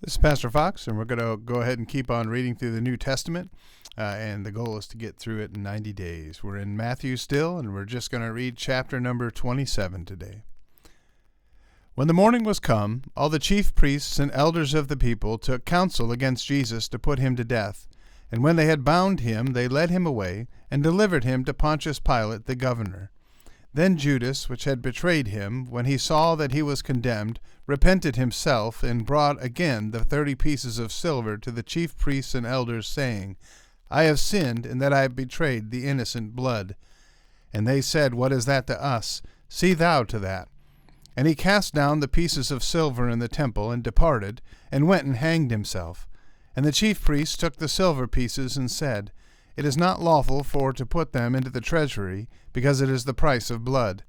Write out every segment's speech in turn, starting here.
This is Pastor Fox, and we're going to go ahead and keep on reading through the New Testament, and the goal is to get through it in 90 days. We're in Matthew still, and we're just going to read chapter number 27 today. When the morning was come, all the chief priests and elders of the people took counsel against Jesus to put him to death. And when they had bound him, they led him away, and delivered him to Pontius Pilate the governor. Then Judas, which had betrayed him, when he saw that he was condemned, repented himself, and brought again the 30 pieces of silver to the chief priests and elders, saying, I have sinned, in that I have betrayed the innocent blood. And they said, What is that to us? See thou to that. And he cast down the pieces of silver in the temple, and departed, and went and hanged himself. And the chief priests took the silver pieces, and said, It is not lawful for to put them into the treasury, because it is the price of blood.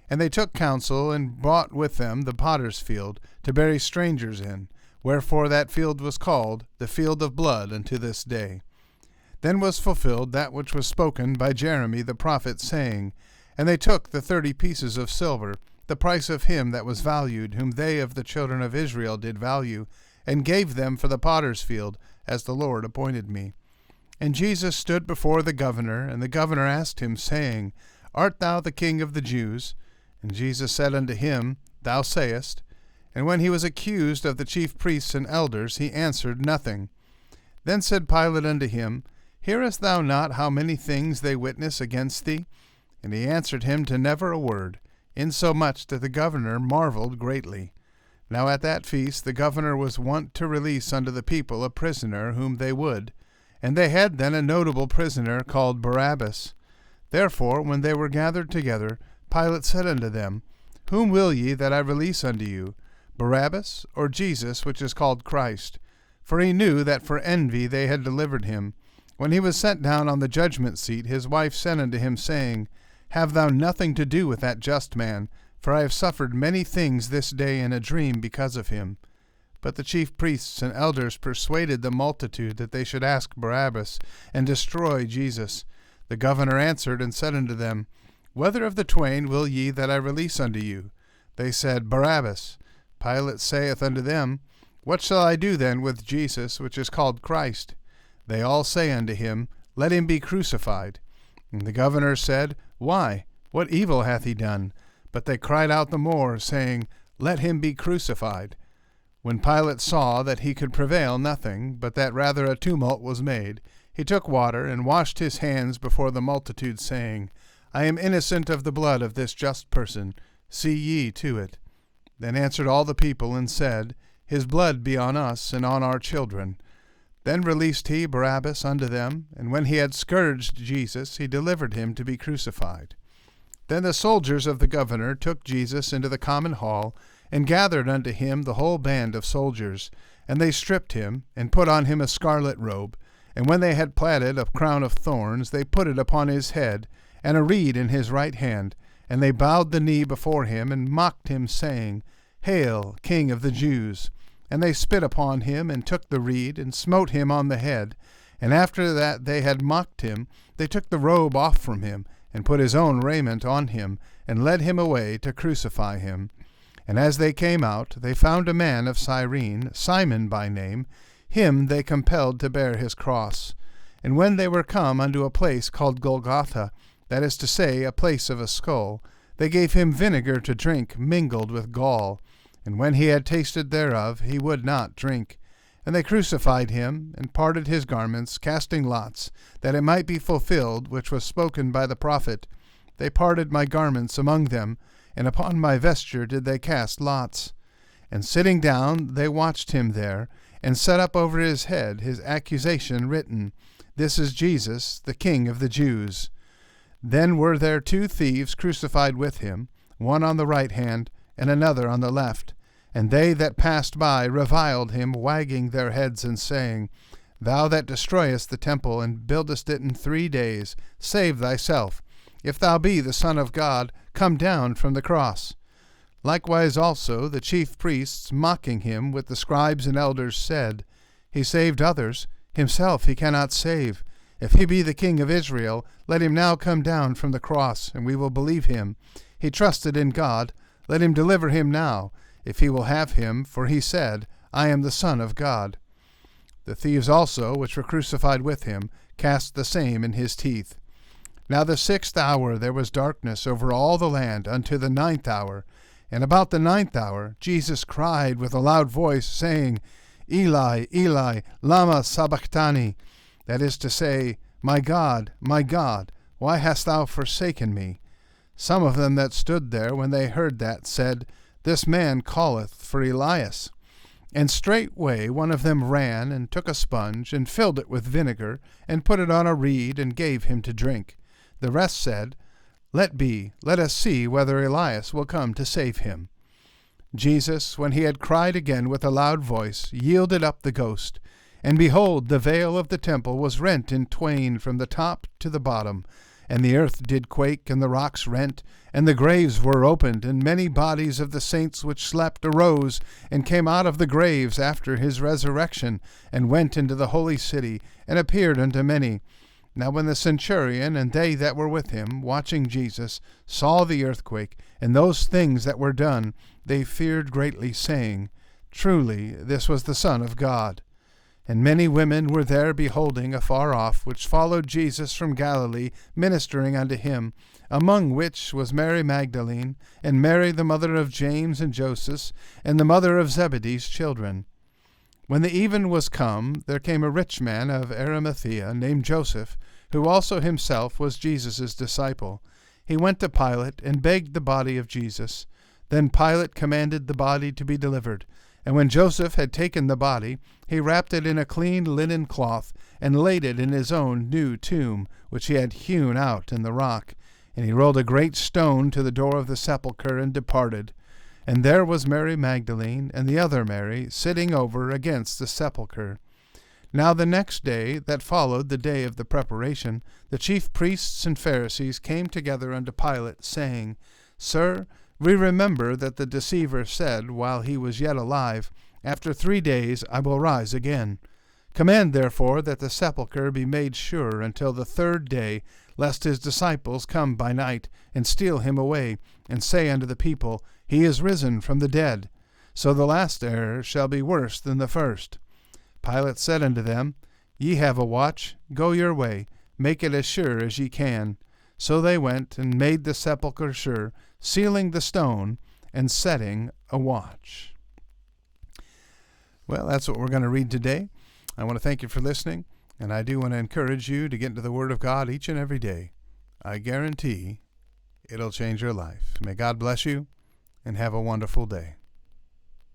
And they took counsel, and brought with them the potter's field, to bury strangers in, wherefore that field was called the field of blood unto this day. Then was fulfilled that which was spoken by Jeremy the prophet, saying, And they took the 30 pieces of silver, the price of him that was valued, whom they of the children of Israel did value, and gave them for the potter's field, as the Lord appointed me. And Jesus stood before the governor, and the governor asked him, saying, Art thou the King of the Jews? And Jesus said unto him, Thou sayest. And when he was accused of the chief priests and elders, he answered nothing. Then said Pilate unto him, Hearest thou not how many things they witness against thee? And he answered him to never a word, insomuch that the governor marveled greatly. Now at that feast the governor was wont to release unto the people a prisoner whom they would, and they had then a notable prisoner called Barabbas. Therefore, when they were gathered together, Pilate said unto them, Whom will ye that I release unto you, Barabbas, or Jesus, which is called Christ? For he knew that for envy they had delivered him. When he was set down on the judgment seat, his wife said unto him, saying, Have thou nothing to do with that just man, for I have suffered many things this day in a dream because of him. But the chief priests and elders persuaded the multitude that they should ask Barabbas, and destroy Jesus. The governor answered and said unto them, Whether of the twain will ye that I release unto you? They said, Barabbas. Pilate saith unto them, What shall I do then with Jesus, which is called Christ? They all say unto him, Let him be crucified. And the governor said, Why? What evil hath he done? But they cried out the more, saying, Let him be crucified. When Pilate saw that he could prevail nothing, but that rather a tumult was made, he took water, and washed his hands before the multitude, saying, I am innocent of the blood of this just person. See ye to it. Then answered all the people, and said, His blood be on us, and on our children. Then released he Barabbas unto them, and when he had scourged Jesus, he delivered him to be crucified. Then the soldiers of the governor took Jesus into the common hall, and gathered unto him the whole band of soldiers. And they stripped him, and put on him a scarlet robe. And when they had platted a crown of thorns, they put it upon his head, and a reed in his right hand. And they bowed the knee before him, and mocked him, saying, Hail, King of the Jews! And they spit upon him, and took the reed, and smote him on the head. And after that they had mocked him, they took the robe off from him, and put his own raiment on him, and led him away to crucify him. And as they came out, they found a man of Cyrene, Simon by name. Him they compelled to bear his cross. And when they were come unto a place called Golgotha, that is to say, a place of a skull, they gave him vinegar to drink, mingled with gall. And when he had tasted thereof, he would not drink. And they crucified him, and parted his garments, casting lots, that it might be fulfilled which was spoken by the prophet. They parted my garments among them, and upon my vesture did they cast lots. And sitting down, they watched him there, and set up over his head his accusation written, This is Jesus, the King of the Jews. Then were there 2 thieves crucified with him, one on the right hand, and another on the left. And they that passed by reviled him, wagging their heads, and saying, Thou that destroyest the temple, and buildest it in 3 days, save thyself. If thou be the Son of God, come down from the cross. Likewise also the chief priests, mocking him with the scribes and elders, said, He saved others, himself he cannot save. If he be the King of Israel, let him now come down from the cross, and we will believe him. He trusted in God, let him deliver him now, if he will have him, for he said, I am the Son of God. The thieves also, which were crucified with him, cast the same in his teeth. Now the 6th hour there was darkness over all the land unto the 9th hour. And about the 9th hour Jesus cried with a loud voice, saying, Eli, Eli, lama sabachthani? That is to say, my God, why hast thou forsaken me? Some of them that stood there, when they heard that, said, This man calleth for Elias. And straightway one of them ran, and took a sponge, and filled it with vinegar, and put it on a reed, and gave him to drink. The rest said, Let be, let us see whether Elias will come to save him. Jesus, when he had cried again with a loud voice, yielded up the ghost. And behold, the veil of the temple was rent in twain from the top to the bottom, and the earth did quake, and the rocks rent, and the graves were opened, and many bodies of the saints which slept arose, and came out of the graves after his resurrection, and went into the holy city, and appeared unto many. Now when the centurion and they that were with him, watching Jesus, saw the earthquake, and those things that were done, they feared greatly, saying, Truly this was the Son of God. And many women were there beholding afar off, which followed Jesus from Galilee, ministering unto him, among which was Mary Magdalene, and Mary the mother of James and Joseph, and the mother of Zebedee's children. When the even was come, there came a rich man of Arimathea, named Joseph, who also himself was Jesus' disciple. He went to Pilate, and begged the body of Jesus. Then Pilate commanded the body to be delivered. And when Joseph had taken the body, he wrapped it in a clean linen cloth, and laid it in his own new tomb, which he had hewn out in the rock. And he rolled a great stone to the door of the sepulchre, and departed. And there was Mary Magdalene, and the other Mary, sitting over against the sepulchre. Now the next day that followed the day of the preparation, the chief priests and Pharisees came together unto Pilate, saying, Sir, we remember that the deceiver said, while he was yet alive, After 3 days I will rise again. Command therefore that the sepulchre be made sure until the 3rd day, lest his disciples come by night, and steal him away, and say unto the people, He is risen from the dead. So the last error shall be worse than the first. Pilate said unto them, Ye have a watch, go your way, make it as sure as ye can. So they went, and made the sepulchre sure, sealing the stone, and setting a watch. Well, that's what we're going to read today. I want to thank you for listening, and I do want to encourage you to get into the Word of God each and every day. I guarantee it'll change your life. May God bless you, and have a wonderful day.